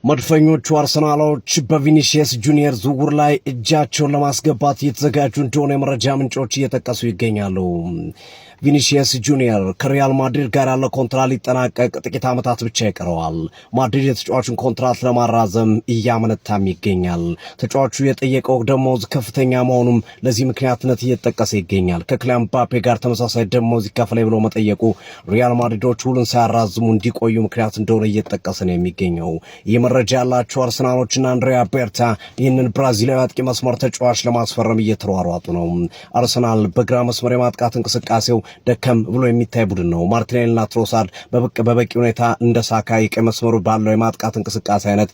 መድፈኞቹ አርሰናሎች በቪኒሲየስ ጁኒየር ዝውውር ላይ እጃቸውን ለማስገባት እየተዘጋጁ እንደሆነ የመረጃ ምንጮች እየጠቀሱ ይገኛሉ። ቪኒሲየስ ጁኒየር ከሪያል ማድሪድ ጋር ያለው ኮንትራት ሊጠናቀቅ ጥቂት ዓመታት ብቻ ይቀረዋል። ማድሪድ የተጫዋቹን ኮንትራት ለማራዘም እያመነታም ይገኛል። ተጫዋቹ የጠየቀው ደሞዝ ከፍተኛ መሆኑም ለዚህ ምክንያትነት እየተጠቀሰ ይገኛል። ከክሊያን ምባፔ ጋር ተመሳሳይ ደሞዝ ይከፈለኝ ብሎ መጠየቁ ሪያል ማድሪዶች ውሉን ሳያራዝሙ እንዲቆዩ ምክንያት እንደሆነ እየተጠቀሰ ነው የሚገኘው። መረጃ ያላቸው አርሰናሎችና አንድሪያ ቤርታ ይህንን ብራዚላዊ አጥቂ መስመር ተጫዋች ለማስፈረም እየተሯሯጡ ነው። አርሰናል በግራ መስመር የማጥቃት እንቅስቃሴው ደከም ብሎ የሚታይ ቡድን ነው። ማርቲኔልና ትሮሳርድ በበቂ ሁኔታ እንደ ሳካ የቀኝ መስመሩ ባለው የማጥቃት እንቅስቃሴ አይነት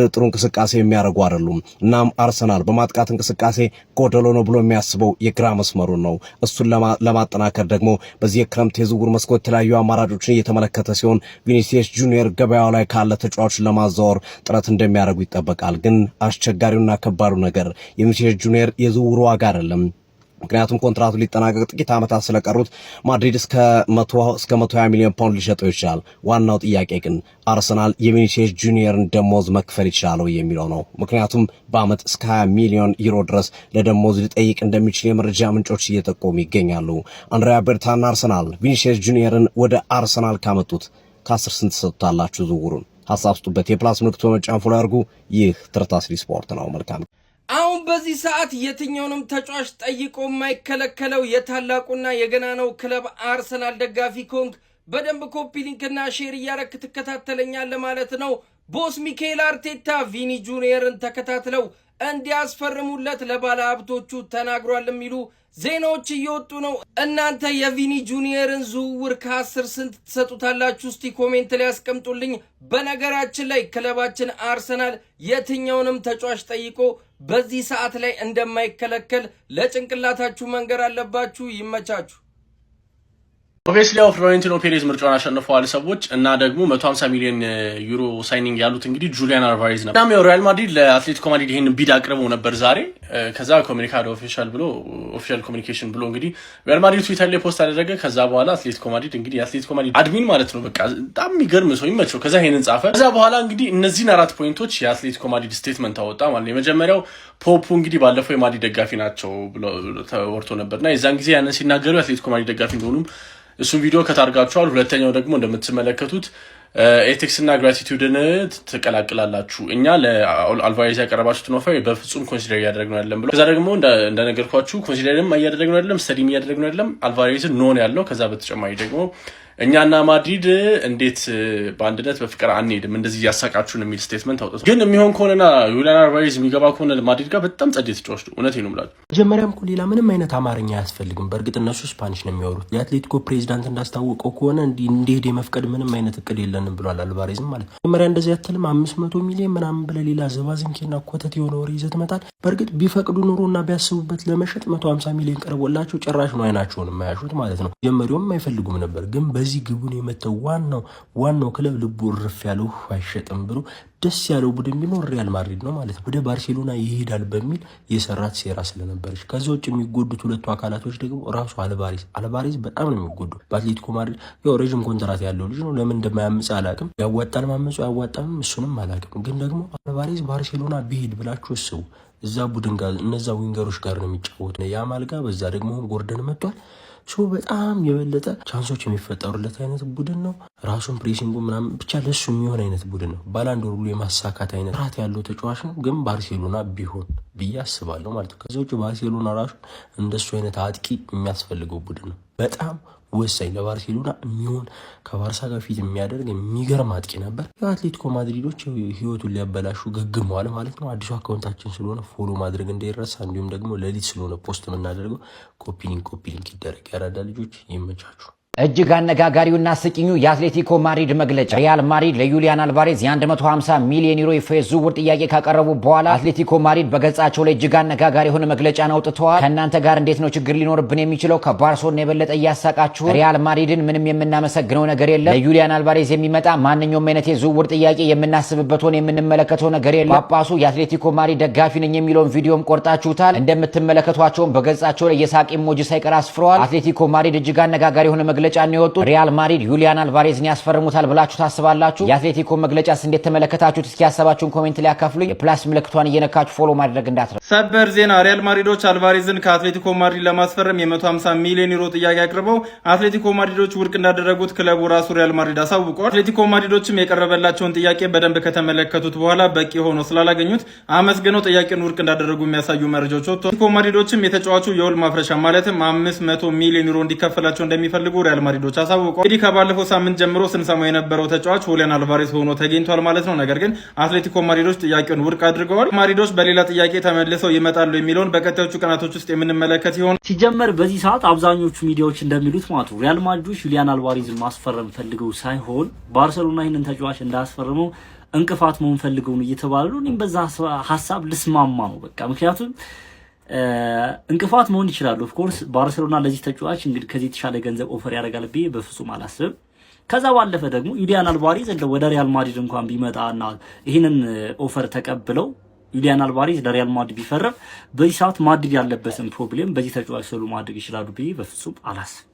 ጥሩ እንቅስቃሴ የሚያደርጉ አይደሉም። እናም አርሰናል በማጥቃት እንቅስቃሴ ጎደሎ ነው ብሎ የሚያስበው የግራ መስመሩን ነው። እሱን ለማጠናከር ደግሞ በዚህ የክረምት የዝውውር መስኮት የተለያዩ አማራጮችን እየተመለከተ ሲሆን ቪኒሲየስ ጁኒየር ገበያው ላይ ካለ ተጫዋቹን ለማዛወር ጥረት እንደሚያደርጉ ይጠበቃል። ግን አስቸጋሪውና ከባዱ ነገር የቪኒሲየስ ጁኒየር የዝውውሩ ዋጋ አይደለም። ምክንያቱም ኮንትራቱ ሊጠናቀቅ ጥቂት ዓመታት ስለቀሩት ማድሪድ እስከ 120 ሚሊዮን ፓውንድ ሊሸጠው ይችላል። ዋናው ጥያቄ ግን አርሰናል የቪኒሲየስ ጁኒየርን ደሞዝ መክፈል ይችላል የሚለው ነው። ምክንያቱም በአመት እስከ 20 ሚሊዮን ዩሮ ድረስ ለደሞዝ ሊጠይቅ እንደሚችል የመረጃ ምንጮች እየጠቆሙ ይገኛሉ። አንድሪያ ቤርታና አርሰናል ቪኒሲየስ ጁኒየርን ወደ አርሰናል ካመጡት ከ10 ስንት ሰጥታላችሁ ዝውውሩን? ሀሳብ ስጡበት። የፕላስ ምልክቱ በመጫን ፎሎ ያድርጉ። ይህ ትርታስሪ ስፖርት ነው። መልካም። አሁን በዚህ ሰዓት የትኛውንም ተጫዋች ጠይቆ የማይከለከለው የታላቁና የገናናው ክለብ አርሰናል ደጋፊ ኮንክ በደንብ ኮፒ ሊንክና ሼር እያረክ ትከታተለኛለህ ማለት ነው። ቦስ ሚካኤል አርቴታ ቪኒ ጁኒየርን ተከታትለው እንዲያስፈርሙለት ለባለ ሀብቶቹ ተናግሯል የሚሉ ዜናዎች እየወጡ ነው። እናንተ የቪኒ ጁኒየርን ዝውውር ከ10 ስንት ትሰጡታላችሁ? እስቲ ኮሜንት ላይ ያስቀምጡልኝ። በነገራችን ላይ ክለባችን አርሰናል የትኛውንም ተጫዋች ጠይቆ በዚህ ሰዓት ላይ እንደማይከለከል ለጭንቅላታችሁ መንገር አለባችሁ። ይመቻችሁ። ኦብቪየስሊ ፍሎሬንቲኖ ፔሬዝ ምርጫውን አሸንፈዋል ሰዎች እና ደግሞ 150 ሚሊዮን ዩሮ ሳይኒንግ ያሉት እንግዲህ ጁሊያን አልቫሬዝ ነበር። እናም ሪያል ማድሪድ ለአትሌቲኮ ማድሪድ ይሄን ቢድ አቅርበው ነበር ዛሬ። ከዛ ኮሙኒካዶ ኦፊሻል ኮሙኒኬሽን ብሎ እንግዲህ ሪያል ማድሪድ ትዊተር ላይ ፖስት አደረገ። ከዛ በኋላ አትሌቲኮ ማድሪድ እንግዲህ አትሌቲኮ ማድሪድ አድሚን ማለት ነው በቃ በጣም የሚገርም ሰው ይመቸው። ከዛ ይሄንን ጻፈ። ከዛ በኋላ እንግዲህ እነዚህን 4 ፖይንቶች የአትሌቲኮ ማድሪድ ስቴትመንት አወጣ ማለት ነው። የመጀመሪያው ፖፑ እንግዲህ ባለፈው የማድሪድ ደጋፊ ናቸው ብሎ ተወርቶ ነበርና የዛን ጊዜ ያንን ሲናገሩ የአትሌቲኮ ማድሪድ ደጋፊ እንደሆኑም እሱን ቪዲዮ ከታርጋችኋል። ሁለተኛው ደግሞ እንደምትመለከቱት ኤቲክስ እና ግራቲቱድን ተቀላቅላላችሁ እኛ ለአልቫሬዝ ያቀረባችሁትን ኦፈር በፍጹም ኮንሲደር እያደረግነው አይደለም ብሎ ከዛ ደግሞ እንደነገርኳችሁ ኮንሲደርም እያደረግነው አይደለም፣ ስተዲም እያደረግነው አይደለም፣ አልቫሬዝን ኖን ያለው። ከዛ በተጨማሪ ደግሞ እኛና ማድሪድ እንዴት በአንድነት በፍቅር አንሄድም እንደዚህ ያሳቃችሁን የሚል ስቴትመንት አውጥቶ ግን የሚሆን ከሆነና ዩሊያን አልቫሬዝ የሚገባ ከሆነ ማድሪድ ጋር በጣም ጸዴት ተጫዋች ነው። እውነቴን ነው የምላችሁ። መጀመሪያም እኮ ሌላ ምንም አይነት አማርኛ አያስፈልግም። በእርግጥ እነሱ ስፓኒሽ ነው የሚያወሩት። የአትሌቲኮ ፕሬዚዳንት እንዳስታወቀው ከሆነ እንዲሄድ የመፍቀድ ምንም አይነት እቅድ የለንም ብሏል አልቫሬዝም ማለት ነው። መጀመሪያ እንደዚህ ያትልም 500 ሚሊዮን ምናምን ብለህ ሌላ ዘባዝንኬና ኮተት የሆነ ወሬ ይዘህ ትመጣል። በእርግጥ ቢፈቅዱ ኑሮና ቢያስቡበት ለመሸጥ 150 ሚሊዮን ቀርቦላቸው ጭራሽ ነው አይናቸውን የማያሹት ማለት ነው። ጀመሪያውም አይፈልጉም ነበር ግን በዚህ ግቡን የመተው ዋናው ክለብ ልቡ እርፍ ያለው አይሸጥም ብሎ ደስ ያለው ቡድን ቢኖር ሪያል ማድሪድ ነው ማለት ነው። ወደ ባርሴሎና ይሄዳል በሚል የሰራት ሴራ ስለነበረች ከዛ ውጭ የሚጎዱት ሁለቱ አካላቶች ደግሞ ራሱ አልቫሬዝ በጣም ነው የሚጎዱ። በአትሌቲኮ ማድሪድ ያው ረጅም ኮንትራት ያለው ልጅ ነው። ለምን እንደማያምጽ አላቅም። ያዋጣል ማመጹ ያዋጣም እሱንም አላቅም። ግን ደግሞ አልቫሬዝ ባርሴሎና ቢሄድ ብላችሁ እሰቡ። እዛ ቡድን ጋር እነዛ ዊንገሮች ጋር ነው የሚጫወት ያማል ጋር በዛ ደግሞ ጎርደን መጥቷል። በጣም የበለጠ ቻንሶች የሚፈጠሩለት አይነት ቡድን ነው። ራሱን ፕሬሲንጉ ምናምን ብቻ ለሱ የሚሆን አይነት ቡድን ነው። ባላንዶር ሁሉ የማሳካት አይነት ራት ያለው ተጫዋች ነው። ግን ባርሴሎና ቢሆን ብዬ አስባለሁ ማለት ነው። ከዛ ውጭ ባርሴሎና ራሱ እንደሱ አይነት አጥቂ የሚያስፈልገው ቡድን ነው። በጣም ወሳኝ ለባርሴሎና የሚሆን ከባርሳ ጋር ፊት የሚያደርግ የሚገርም አጥቂ ነበር። የአትሌቲኮ ማድሪዶች ህይወቱን ሊያበላሹ ገግመዋል ማለት ነው። አዲሱ አካውንታችን ስለሆነ ፎሎ ማድረግ እንዳይረሳ፣ እንዲሁም ደግሞ ሌሊት ስለሆነ ፖስት የምናደርገው ኮፒ ሊንክ ይደረግ። ያራዳ ልጆች ይመቻችሁ። እጅግ አነጋጋሪውና አስቂኙ የአትሌቲኮ ማድሪድ መግለጫ። ሪያል ማድሪድ ለዩሊያን አልቫሬዝ የ150 ሚሊዮን ዩሮ የፌዝ ዝውውር ጥያቄ ካቀረቡ በኋላ አትሌቲኮ ማድሪድ በገጻቸው ላይ እጅግ አነጋጋሪ የሆነ መግለጫን አውጥተዋል። ከእናንተ ጋር እንዴት ነው ችግር ሊኖርብን የሚችለው? ከባርሶና የበለጠ እያሳቃችሁ ሪያል ማድሪድን ምንም የምናመሰግነው ነገር የለም። ለዩሊያን አልቫሬዝ የሚመጣ ማንኛውም አይነት የዝውውር ጥያቄ የምናስብበት ሆነ የምንመለከተው ነገር የለም። ጳጳሱ የአትሌቲኮ ማድሪድ ደጋፊ ነኝ የሚለውን ቪዲዮም ቆርጣችሁታል። እንደምትመለከቷቸውም በገጻቸው ላይ የሳቅ ኢሞጂ ሳይቀር አስፍረዋል። አትሌቲኮ ማድሪድ እጅግ አነጋጋሪ የሆነ መግለጫ ነው የወጡት። ሪያል ማድሪድ ዩሊያን አልቫሬዝን ያስፈርሙታል ብላችሁ ታስባላችሁ? የአትሌቲኮ መግለጫስ እንዴት ተመለከታችሁት? እስኪ ሐሳባችሁን ኮሜንት ላይ አካፍሉኝ። የፕላስ ምልክቷን እየነካችሁ ፎሎ ማድረግ እንዳትረሱ። ሰበር ዜና ሪያል ማድሪዶች አልቫሬዝን ከአትሌቲኮ ማድሪድ ለማስፈረም የ150 ሚሊዮን ዩሮ ጥያቄ አቅርበው አትሌቲኮ ማድሪዶች ውድቅ እንዳደረጉት ክለቡ ራሱ ሪያል ማድሪድ አሳውቋል። አትሌቲኮ ማድሪዶችም የቀረበላቸውን ጥያቄ በደንብ ከተመለከቱት በኋላ በቂ ሆኖ ስላላገኙት አመስግነው ጥያቄውን ውድቅ እንዳደረጉ የሚያሳዩ መረጃዎች ወጥተዋል። አትሌቲኮ ማድሪዶችም የተጫዋቹ የውል ማፍረሻ ማለትም 500 ሚሊዮን ዩሮ እንዲከፈላቸው እንደሚፈልጉ ሪያል ማድሪዶች አሳውቀዋል። እንግዲህ ከባለፈው ሳምንት ጀምሮ ስንሰማው የነበረው ተጫዋች ሁሊያን አልቫሬዝ ሆኖ ተገኝቷል ማለት ነው። ነገር ግን አትሌቲኮ ማድሪዶች ጥያቄውን ውድቅ አድርገዋል። ማድሪዶች በሌላ ጥያቄ ተመልሰው ይመጣሉ የሚለውን በቀጣዮቹ ቀናቶች ውስጥ የምንመለከት ይሆን። ሲጀመር በዚህ ሰዓት አብዛኞቹ ሚዲያዎች እንደሚሉት ማለት ነው ሪያል ማድሪዶች ሁሊያን አልቫሬዝን ማስፈረም ፈልገው ሳይሆን ባርሰሎና ይህንን ተጫዋች እንዳያስፈርመው እንቅፋት መሆን ፈልገው ነው እየተባሉ እኔም በዛ ሐሳብ ልስማማ ነው በቃ። ምክንያቱም እንቅፋት መሆን ይችላል። ኦፍ ኮርስ ባርሰሎና ለዚህ ተጫዋች እንግዲህ ከዚህ የተሻለ ገንዘብ ኦፈር ያደርጋል ብዬ በፍጹም አላስብም። ከዛ ባለፈ ደግሞ ዩሊያን አልቫሬዝ ወደ ሪያል ማድሪድ እንኳን ቢመጣና ይህንን ኦፈር ተቀብለው ዩሊያን አልቫሬዝ ለሪያል ማድሪድ ቢፈረም በዚህ ሰዓት ማድሪድ ያለበትን ፕሮብሌም በዚህ ተጫዋች ሰሉ ማድረግ ይችላሉ ብዬ በፍጹም አላስብም።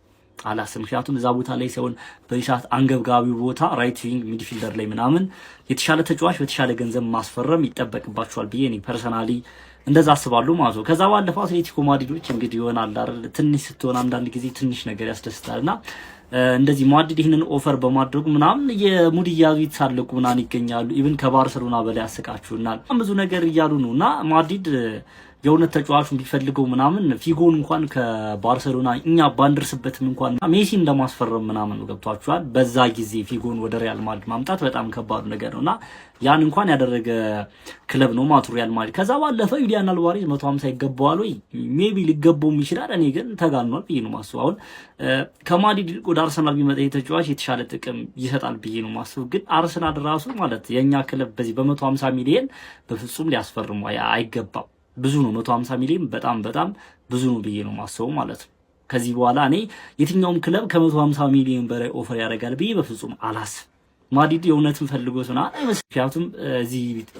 ምክንያቱም እዛ ቦታ ላይ ሲሆን በዚህ ሰዓት አንገብጋቢው ቦታ ራይት ዊንግ ሚድፊልደር ላይ ምናምን የተሻለ ተጫዋች በተሻለ ገንዘብ ማስፈረም ይጠበቅባቸዋል ብዬ እኔ ፐርሰናሊ እንደዛ አስባለሁ ማለት ነው። ከዛ ባለፈው አትሌቲኮ ማድሪዶች እንግዲህ ይሆናል አይደል ትንሽ ስትሆን አንዳንድ ጊዜ ትንሽ ነገር ያስደስታልና እንደዚህ ማድሪድ ይህንን ኦፈር በማድረጉ ምናምን የሙድ እያዙ ይተሳለቁ ምናምን ይገኛሉ። ኢቭን ከባርሰሎና በላይ ያስቃችሁናል ብዙ ነገር እያሉ ነውና ማድሪድ የእውነት ተጫዋቹን ቢፈልገው ምናምን ፊጎን እንኳን ከባርሰሎና እኛ ባንደርስበትም እንኳን ሜሲ እንደማስፈረም ምናምን ገብቷቸዋል። በዛ ጊዜ ፊጎን ወደ ሪያል ማድሪድ ማምጣት በጣም ከባድ ነገር ነውና ያን እንኳን ያደረገ ክለብ ነው ማቱ ሪያል ማድሪድ። ከዛ ባለፈ ዩሊያን አልቫሬዝ 150 ይገባዋል ወይ ሜቢ ሊገባውም ይችላል። እኔ ግን ተጋኗል ብዬ ነው ማስበው። አሁን ከማድሪድ ወደ አርሰናል ቢመጣ የተጫዋች የተሻለ ጥቅም ይሰጣል ብዬ ነው ማስበው። ግን አርሰናል ራሱ ማለት የኛ ክለብ በዚህ በ150 ሚሊዮን በፍጹም ሊያስፈርሙ አይገባም። ብዙ ነው 150 ሚሊዮን በጣም ብዙ ነው ብዬ ነው ማስበው ማለት ነው። ከዚህ በኋላ እኔ የትኛውም ክለብ ከ150 ሚሊዮን በላይ ኦፈር ያደርጋል ብዬ በፍጹም አላስብም። ማድሪድ የእውነትን ፈልጎትና ምክንያቱም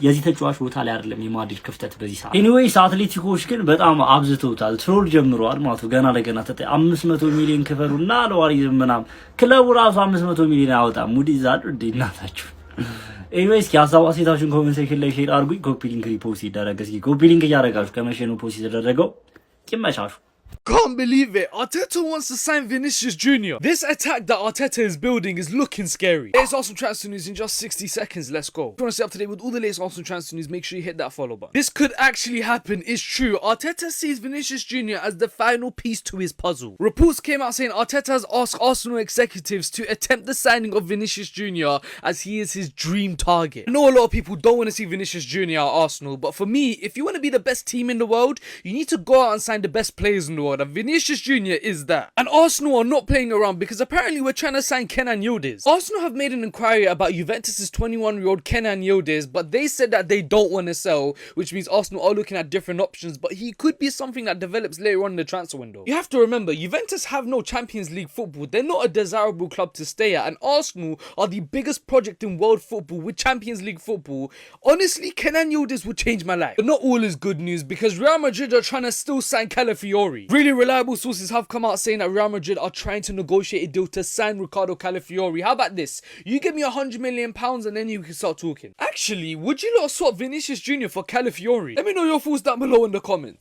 የዚህ ተጫዋች ቦታ ላይ አይደለም የማድሪድ ክፍተት በዚህ ሰዓት። ኤኒዌይስ አትሌቲኮች ግን በጣም አብዝተውታል፣ ትሮል ጀምረዋል ማለት ነው። ገና ለገና 500 ሚሊዮን ክፈሉና ለዋሪዝ ምናምን ክለቡ ራሱ 500 ሚሊዮን አያወጣም። ሙዲ ዛዱ እንዴናታችሁ ኤኒዌይስ ሀሳብ አስተያየታችሁን ኮሜንት ሴክሽን ላይ ሼር አድርጉኝ። ኮፒ ሊንክ ሪፖስት ይደረግ። እስኪ ኮፒ ሊንክ እያደረጋችሁ ከመቼ ነው ፖስት የተደረገው? ይመቻችሁ። Can't believe it. Arteta wants to sign Vinicius Jr. This attack that Arteta is building is looking scary. Latest Arsenal transfer news in just 60 seconds. Let's go. If you want to stay up to date with all the latest Arsenal transfer news, make sure you hit that follow button. This could actually happen. It's true. Arteta sees Vinicius Jr. as the final piece to his puzzle. Reports came out saying Arteta has asked Arsenal executives to attempt the signing of Vinicius Jr. as he is his dream target. I know a lot of people don't want to see Vinicius Jr. at Arsenal, but for me, if you want to be the best team in the world, you need to go out and sign the best players in the world. And Vinicius Jr. is that. And Arsenal are not playing around because apparently we're trying to sign Kenan Yildiz. Arsenal have made an inquiry about Juventus' 21-year-old Kenan Yildiz, but they said that they don't want to sell, which means Arsenal are looking at different options, but he could be something that develops later on in the transfer window. You have to remember, Juventus have no Champions League football. They're not a desirable club to stay at, and Arsenal are the biggest project in world football with Champions League football. Honestly, Kenan Yildiz would change my life. But not all is good news because Real Madrid are trying to still sign Calafiori. Really reliable sources have come out saying that Real Madrid are trying to negotiate a deal to sign Ricardo Calafiori. How about this? You give me £100 million and then you can start talking. Actually, would you lot swap Vinicius Jr. for Calafiori? Let me know your thoughts down below in the comments.